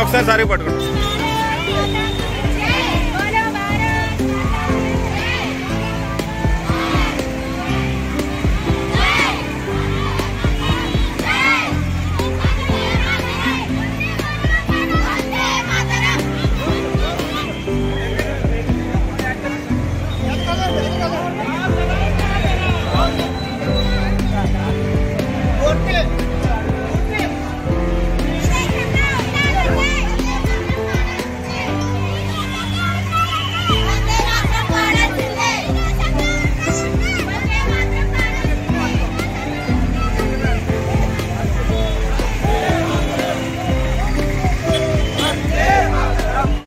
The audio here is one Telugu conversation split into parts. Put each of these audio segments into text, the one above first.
ఒకసారి సారీ పట్టుకోండి.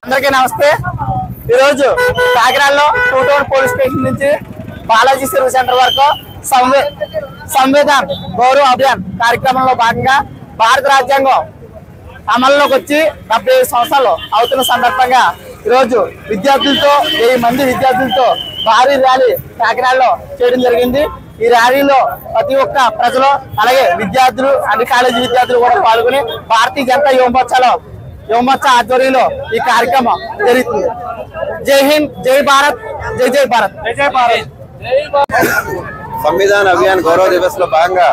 అందరికీ నమస్తే. ఈరోజు కాకినాడలో 2 టౌన్ పోలీస్ స్టేషన్ నుంచి బాలాజీ సర్వీస్ సెంటర్ వరకు సంవిధాన్ గౌరవ అభియాన్ కార్యక్రమంలో భాగంగా భారత రాజ్యాంగం అమల్లోకి వచ్చి 75 సంవత్సరాలు అవుతున్న సందర్భంగా ఈరోజు విద్యార్థులతో 1000 మంది విద్యార్థులతో భారీ ర్యాలీ కాకినాడలో చేయడం జరిగింది. ఈ ర్యాలీలో ప్రతి ఒక్క ప్రజలు అలాగే విద్యార్థులు అన్ని కాలేజీ విద్యార్థులు కూడా పాల్గొని భారతీయ జనతా యువమోర్చా ఆధ్వర్యంలో ఈ కార్యక్రమం జరుగుతుంది. జై హింద్, జై భారత్, జై జై భారత్, జై జై భారత్. సంవిధాన అభియాన్ గౌరవ దివస్ లో భాగంగా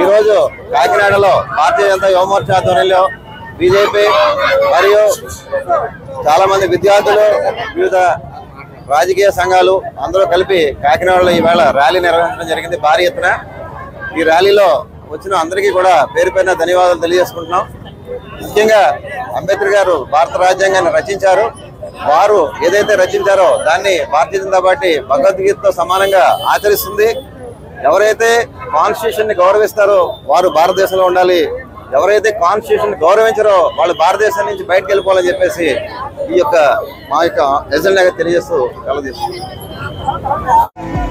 ఈ రోజు కాకినాడలో భారతీయ జనతా యువమోర్చా ఆధ్వర్యంలో బీజేపీ మరియు చాలా మంది విద్యార్థులు వివిధ రాజకీయ సంఘాలు అందరూ కలిపి కాకినాడలో ఈవేళ ర్యాలీ నిర్వహించడం జరిగింది భారీ ఎత్తున. ఈ ర్యాలీలో వచ్చిన అందరికీ కూడా పేరు పైన ధన్యవాదాలు తెలియజేసుకుంటున్నాం. ముఖ్యంగా అంబేద్కర్ గారు భారత రాజ్యాంగాన్ని రచించారు. వారు ఏదైతే రచించారో దాన్ని భారతీయ జనతా పార్టీ భగవద్గీతతో సమానంగా ఆచరిస్తుంది. ఎవరైతే కాన్స్టిట్యూషన్ ని గౌరవిస్తారో వారు భారతదేశంలో ఉండాలి, ఎవరైతే కాన్స్టిట్యూషన్ ని గౌరవించారో వాళ్ళు భారతదేశం నుంచి బయటకు వెళ్ళిపోవాలని చెప్పేసి మా యొక్క ఎజెండాగా తెలియజేస్తూ సెలవు తీసుకుంటున్నాం.